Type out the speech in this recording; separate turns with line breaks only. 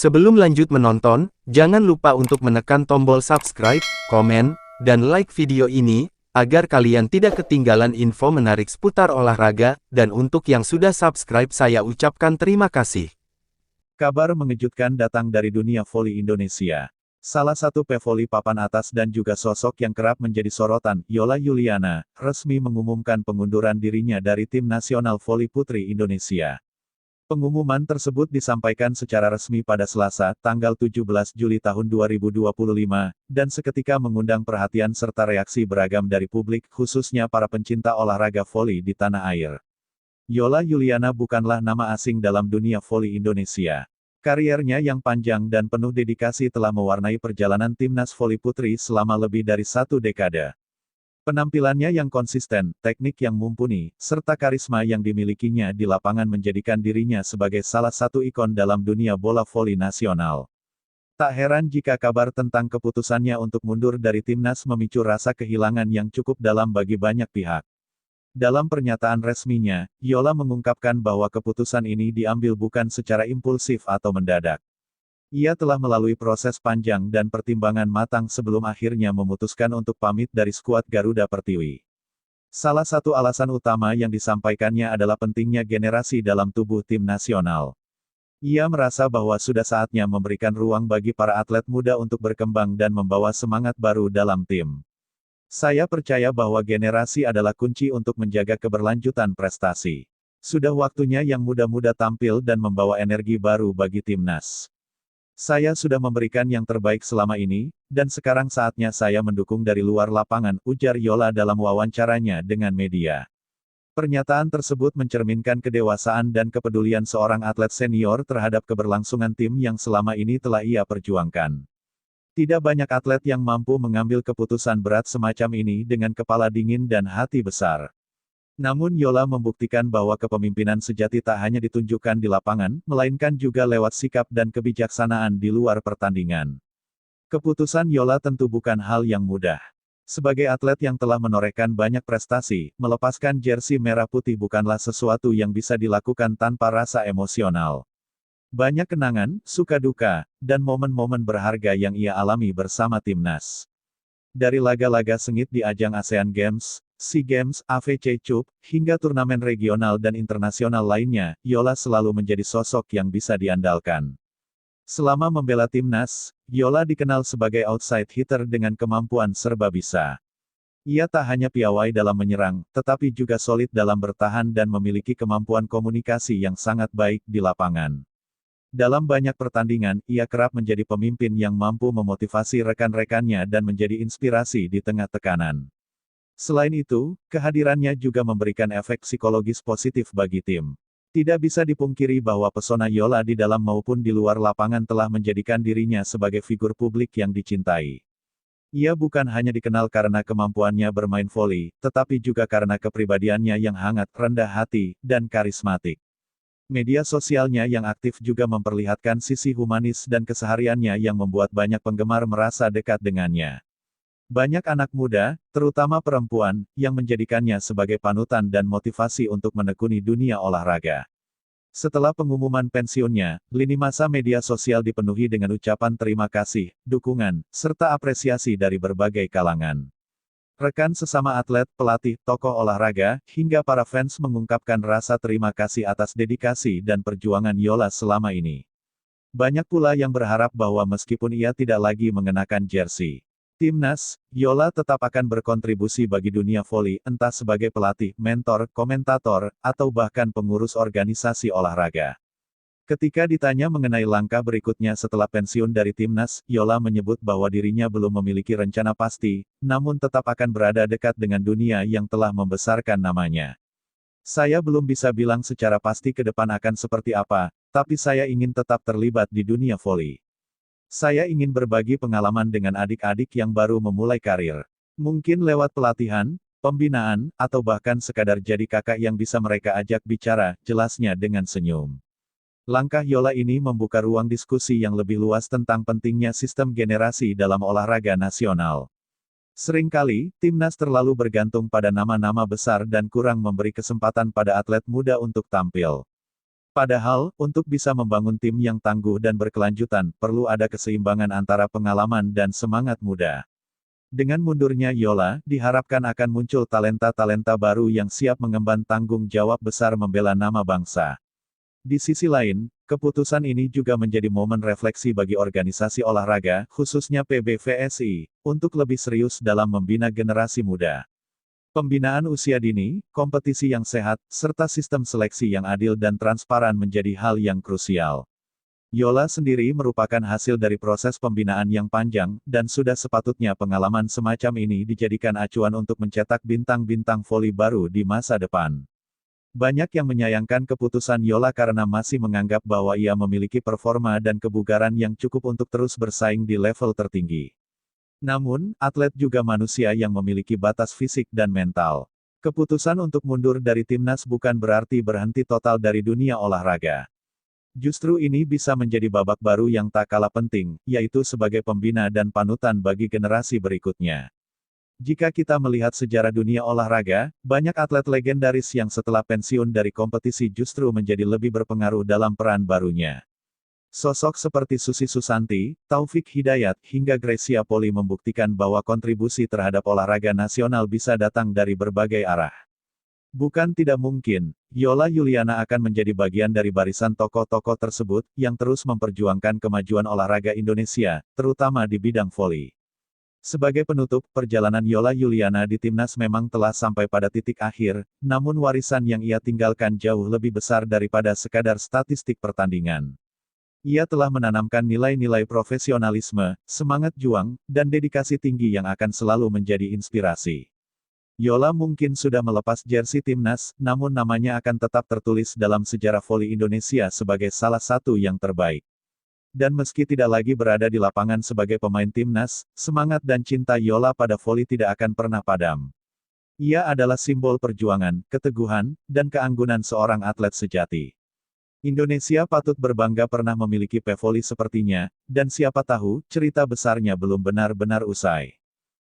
Sebelum lanjut menonton, jangan lupa untuk menekan tombol subscribe, komen, dan like video ini, agar kalian tidak ketinggalan info menarik seputar olahraga, dan untuk yang sudah subscribe saya ucapkan terima kasih.
Kabar mengejutkan datang dari dunia voli Indonesia. Salah satu pevoli papan atas dan juga sosok yang kerap menjadi sorotan, Yola Yuliana, resmi mengumumkan pengunduran dirinya dari Tim Nasional Voli Putri Indonesia. Pengumuman tersebut disampaikan secara resmi pada Selasa, tanggal 17 Juli tahun 2025, dan seketika mengundang perhatian serta reaksi beragam dari publik, khususnya para pencinta olahraga voli di tanah air. Yola Yuliana bukanlah nama asing dalam dunia voli Indonesia. Kariernya yang panjang dan penuh dedikasi telah mewarnai perjalanan timnas voli putri selama lebih dari 1 dekade. Penampilannya yang konsisten, teknik yang mumpuni, serta karisma yang dimilikinya di lapangan menjadikan dirinya sebagai salah satu ikon dalam dunia bola voli nasional. Tak heran jika kabar tentang keputusannya untuk mundur dari timnas memicu rasa kehilangan yang cukup dalam bagi banyak pihak. Dalam pernyataan resminya, Yola mengungkapkan bahwa keputusan ini diambil bukan secara impulsif atau mendadak. Ia telah melalui proses panjang dan pertimbangan matang sebelum akhirnya memutuskan untuk pamit dari skuad Garuda Pertiwi. Salah satu alasan utama yang disampaikannya adalah pentingnya generasi dalam tubuh tim nasional. Ia merasa bahwa sudah saatnya memberikan ruang bagi para atlet muda untuk berkembang dan membawa semangat baru dalam tim. Saya percaya bahwa generasi adalah kunci untuk menjaga keberlanjutan prestasi. Sudah waktunya yang muda-muda tampil dan membawa energi baru bagi timnas. Saya sudah memberikan yang terbaik selama ini, dan sekarang saatnya saya mendukung dari luar lapangan, ujar Yola dalam wawancaranya dengan media. Pernyataan tersebut mencerminkan kedewasaan dan kepedulian seorang atlet senior terhadap keberlangsungan tim yang selama ini telah ia perjuangkan. Tidak banyak atlet yang mampu mengambil keputusan berat semacam ini dengan kepala dingin dan hati besar. Namun Yola membuktikan bahwa kepemimpinan sejati tak hanya ditunjukkan di lapangan, melainkan juga lewat sikap dan kebijaksanaan di luar pertandingan. Keputusan Yola tentu bukan hal yang mudah. Sebagai atlet yang telah menorehkan banyak prestasi, melepaskan jersey merah putih bukanlah sesuatu yang bisa dilakukan tanpa rasa emosional. Banyak kenangan, suka duka, dan momen-momen berharga yang ia alami bersama timnas. Dari laga-laga sengit di ajang ASEAN Games, SEA Games, AFC Cup, hingga turnamen regional dan internasional lainnya, Yola selalu menjadi sosok yang bisa diandalkan. Selama membela timnas, Yola dikenal sebagai outside hitter dengan kemampuan serba bisa. Ia tak hanya piawai dalam menyerang, tetapi juga solid dalam bertahan dan memiliki kemampuan komunikasi yang sangat baik di lapangan. Dalam banyak pertandingan, ia kerap menjadi pemimpin yang mampu memotivasi rekan-rekannya dan menjadi inspirasi di tengah tekanan. Selain itu, kehadirannya juga memberikan efek psikologis positif bagi tim. Tidak bisa dipungkiri bahwa pesona Yola di dalam maupun di luar lapangan telah menjadikan dirinya sebagai figur publik yang dicintai. Ia bukan hanya dikenal karena kemampuannya bermain voli, tetapi juga karena kepribadiannya yang hangat, rendah hati, dan karismatik. Media sosialnya yang aktif juga memperlihatkan sisi humanis dan kesehariannya yang membuat banyak penggemar merasa dekat dengannya. Banyak anak muda, terutama perempuan, yang menjadikannya sebagai panutan dan motivasi untuk menekuni dunia olahraga. Setelah pengumuman pensiunnya, lini masa media sosial dipenuhi dengan ucapan terima kasih, dukungan, serta apresiasi dari berbagai kalangan. Rekan sesama atlet, pelatih, tokoh olahraga, hingga para fans mengungkapkan rasa terima kasih atas dedikasi dan perjuangan Yola selama ini. Banyak pula yang berharap bahwa meskipun ia tidak lagi mengenakan jersey timnas, Yola tetap akan berkontribusi bagi dunia voli, entah sebagai pelatih, mentor, komentator, atau bahkan pengurus organisasi olahraga. Ketika ditanya mengenai langkah berikutnya setelah pensiun dari timnas, Yola menyebut bahwa dirinya belum memiliki rencana pasti, namun tetap akan berada dekat dengan dunia yang telah membesarkan namanya. Saya belum bisa bilang secara pasti ke depan akan seperti apa, tapi saya ingin tetap terlibat di dunia voli. Saya ingin berbagi pengalaman dengan adik-adik yang baru memulai karir. Mungkin lewat pelatihan, pembinaan, atau bahkan sekadar jadi kakak yang bisa mereka ajak bicara, jelasnya dengan senyum. Langkah Yola ini membuka ruang diskusi yang lebih luas tentang pentingnya sistem generasi dalam olahraga nasional. Seringkali, timnas terlalu bergantung pada nama-nama besar dan kurang memberi kesempatan pada atlet muda untuk tampil. Padahal, untuk bisa membangun tim yang tangguh dan berkelanjutan, perlu ada keseimbangan antara pengalaman dan semangat muda. Dengan mundurnya Yola, diharapkan akan muncul talenta-talenta baru yang siap mengemban tanggung jawab besar membela nama bangsa. Di sisi lain, keputusan ini juga menjadi momen refleksi bagi organisasi olahraga, khususnya PBVSI, untuk lebih serius dalam membina generasi muda. Pembinaan usia dini, kompetisi yang sehat, serta sistem seleksi yang adil dan transparan menjadi hal yang krusial. Yola sendiri merupakan hasil dari proses pembinaan yang panjang, dan sudah sepatutnya pengalaman semacam ini dijadikan acuan untuk mencetak bintang-bintang voli baru di masa depan. Banyak yang menyayangkan keputusan Yola karena masih menganggap bahwa ia memiliki performa dan kebugaran yang cukup untuk terus bersaing di level tertinggi. Namun, atlet juga manusia yang memiliki batas fisik dan mental. Keputusan untuk mundur dari timnas bukan berarti berhenti total dari dunia olahraga. Justru ini bisa menjadi babak baru yang tak kalah penting, yaitu sebagai pembina dan panutan bagi generasi berikutnya. Jika kita melihat sejarah dunia olahraga, banyak atlet legendaris yang setelah pensiun dari kompetisi justru menjadi lebih berpengaruh dalam peran barunya. Sosok seperti Susi Susanti, Taufik Hidayat, hingga Gracia Poli membuktikan bahwa kontribusi terhadap olahraga nasional bisa datang dari berbagai arah. Bukan tidak mungkin, Yola Yuliana akan menjadi bagian dari barisan tokoh-tokoh tersebut, yang terus memperjuangkan kemajuan olahraga Indonesia, terutama di bidang voli. Sebagai penutup, perjalanan Yola Yuliana di timnas memang telah sampai pada titik akhir, namun warisan yang ia tinggalkan jauh lebih besar daripada sekadar statistik pertandingan. Ia telah menanamkan nilai-nilai profesionalisme, semangat juang, dan dedikasi tinggi yang akan selalu menjadi inspirasi. Yola mungkin sudah melepas jersey timnas, namun namanya akan tetap tertulis dalam sejarah voli Indonesia sebagai salah satu yang terbaik. Dan meski tidak lagi berada di lapangan sebagai pemain timnas, semangat dan cinta Yola pada voli tidak akan pernah padam. Ia adalah simbol perjuangan, keteguhan, dan keanggunan seorang atlet sejati. Indonesia patut berbangga pernah memiliki pevoli sepertinya, dan siapa tahu, cerita besarnya belum benar-benar usai.